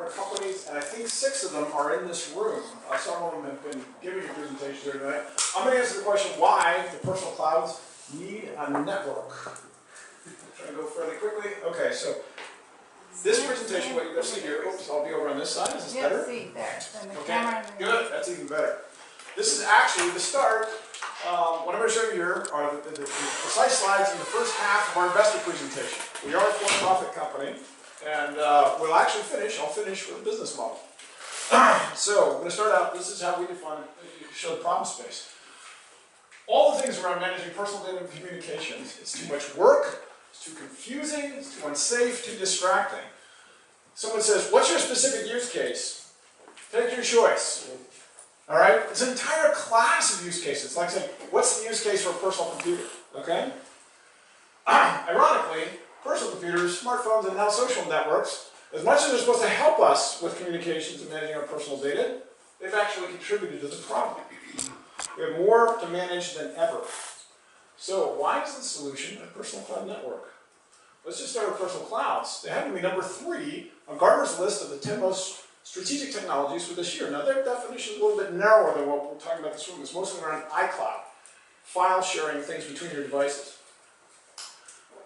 different companies, and I think 6 of them are in this room. Some of them have been giving you presentations here tonight. I'm going to answer the question why the personal clouds need a network. Try to go fairly quickly. Okay, so this presentation, what you're going to see here, oops, I'll be over on this side. Is this better? See there. And the Okay, camera. good. That's even better. This is actually the start. What I'm going to show you here are the precise slides in the first half of our investor presentation. We are a for-profit company, and we'll actually finish. I'll finish with a business model. So we're going to start out. This is how we define, show the problem space. All the things around managing personal data and communications. It's too much work. It's too confusing. It's too unsafe. Too distracting. Someone says, "What's your specific use case?" Take your choice. All right? It's an entire class of use cases. It's like saying, what's the use case for a personal computer? Okay? Ironically, personal computers, smartphones, and now social networks, as much as they're supposed to help us with communications and managing our personal data, they've actually contributed to the problem. We have more to manage than ever. So why is the solution a personal cloud network? Let's just start with personal clouds. They happen to be number 3 on Gartner's list of the 10 most strategic technologies for this year. Now, their definition is a little bit narrower than what we're talking about this room. It's mostly around iCloud, file sharing, things between your devices.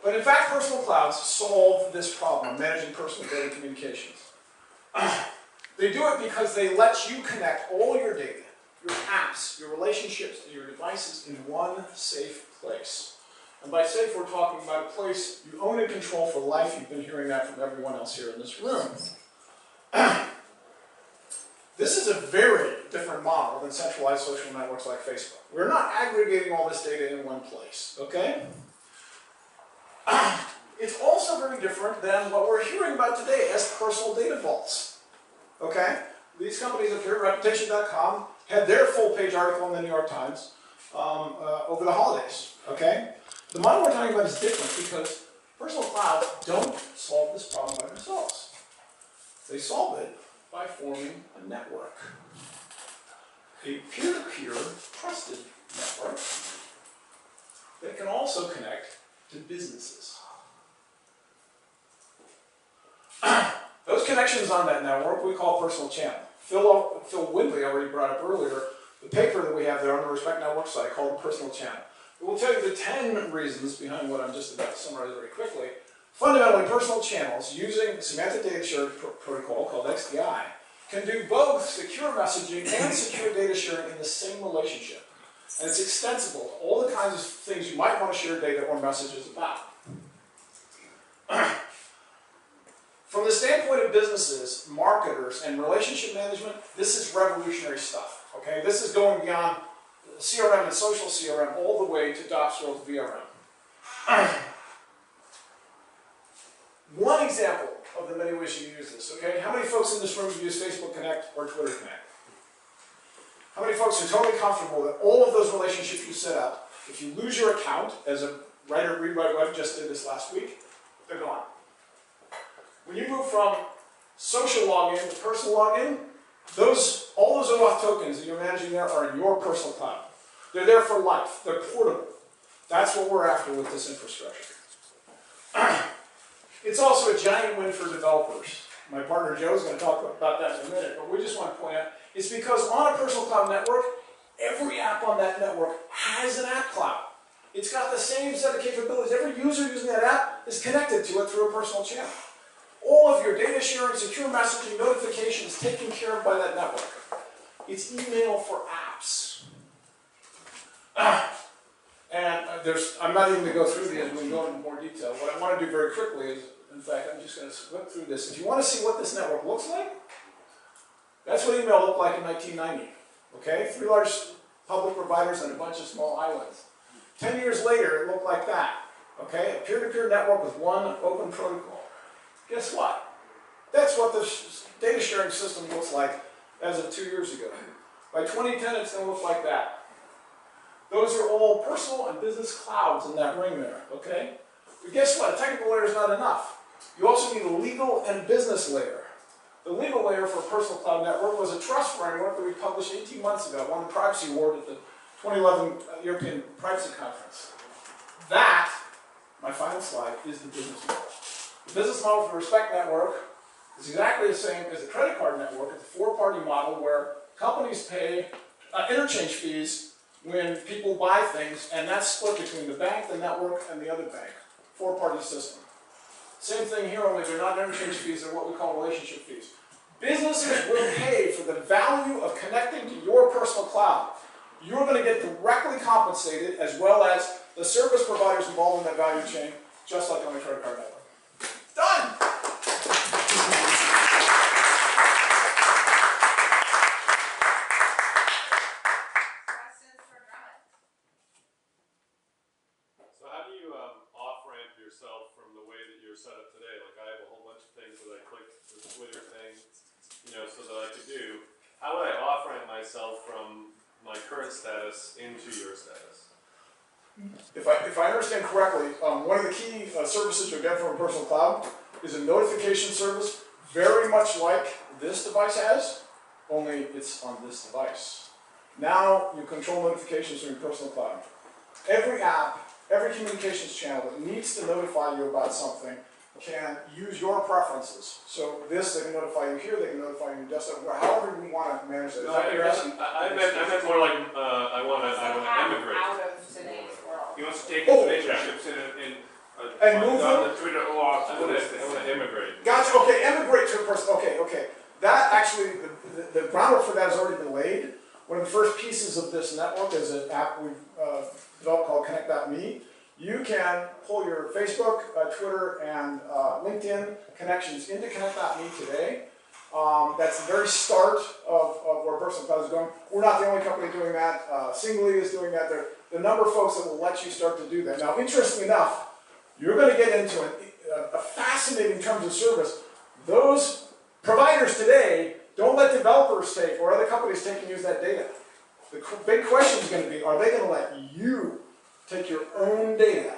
But in fact, personal clouds solve this problem of managing personal data and communications. They do it because they let you connect all your data, your apps, your relationships, and your devices in one safe place. And by safe, we're talking about a place you own and control for life. You've been hearing that from everyone else here in this room. This is a very different model than centralized social networks like Facebook. We're not aggregating all this data in one place, okay? It's also very different than what we're hearing about today as personal data vaults, okay? These companies up here, Reputation.com, had their full-page article in the New York Times over the holidays, okay? The model we're talking about is different because personal clouds don't solve this problem by themselves. They solve it by forming a network. A peer-to-peer trusted network that can also connect to businesses. Those connections on that network we call personal channel. Phil Windley already brought up earlier the paper that we have there on the Respect Network site called the Personal Channel. It will tell you the 10 reasons behind what I'm just about to summarize very quickly. Fundamentally, personal channels using semantic data sharing protocol called XDI can do both secure messaging and secure data sharing in the same relationship. And it's extensible to all the kinds of things you might want to share data or messages about. From the standpoint of businesses, marketers, and relationship management, this is revolutionary stuff. Okay? This is going beyond CRM and social CRM all the way to DOPS-world VRM. One example of the many ways you use this, okay? How many folks in this room use Facebook Connect or Twitter Connect? How many folks are totally comfortable that all of those relationships you set up, if you lose your account, as a writer rewrite web just did this last week, they're gone. When you move from social login to personal login, all those OAuth tokens that you're managing there are in your personal cloud. They're there for life. They're portable. That's what we're after with this infrastructure. It's also a giant win for developers. My partner Joe is going to talk about that in a minute, but we just want to point out, it's because on a personal cloud network, every app on that network has an app cloud. It's got the same set of capabilities. Every user using that app is connected to it through a personal channel. All of your data sharing, secure messaging, notifications taken care of by that network. It's email for apps. I'm not even going to go through these, we can go into more detail. What I want to do very quickly is, in fact, I'm just going to flip through this. If you want to see what this network looks like, that's what email looked like in 1990. Okay? 3 large public providers and a bunch of small islands. 10 years later, it looked like that. Okay? A peer-to-peer network with one open protocol. Guess what? That's what the data sharing system looks like as of 2 years ago. By 2010, it's going to look like that. Those are all personal and business clouds in that ring there, okay? But guess what? A technical layer is not enough. You also need a legal and business layer. The legal layer for a personal cloud network was a trust framework that we published 18 months ago, won the Privacy Award at the 2011 European Privacy Conference. That, my final slide, is the business model. The business model for the Respect Network It's exactly the same as the credit card network. It's a four-party model where companies pay interchange fees when people buy things, and that's split between the bank, the network, and the other bank. Four-party system. Same thing here, only they're not interchange fees, they're what we call relationship fees. Businesses will pay for the value of connecting to your personal cloud. You're going to get directly compensated, as well as the service providers involved in that value chain, just like on the credit card network. Done! Questions for Grant? So how do you off-ramp yourself from the way that you're set up today? Like I have a whole bunch of things that I click the Twitter thing, you know, so that I could do. How would I off-ramp myself from my current status into your status? If I understand correctly, one of the key services you'll get from a personal cloud is a notification service, very much like this device has, only it's on this device. Now you control notifications from your personal cloud. Every app, every communications channel that needs to notify you about something can use your preferences. So this, they can notify you here, they can notify you in desktop, however you want to manage that. Is that what you're asking? I meant more like I want to emigrate. Out of today's world. He wants to take his relationships and move them? on the Twitter blog. I want to immigrate. Gotcha, okay, emigrate to a person, okay. That actually, the groundwork for that has already been laid. One of the first pieces of this network is an app we've developed called Connect.me. You can pull your Facebook, Twitter, and LinkedIn connections into Connect.me today. That's the very start of where personal cloud is going. We're not the only company doing that. Singly is doing that. There are a number of folks that will let you start to do that. Now, interestingly enough, you're going to get into a fascinating terms of service. Those providers today don't let developers take or other companies take and use that data. The big question is going to be, are they going to let you take your own data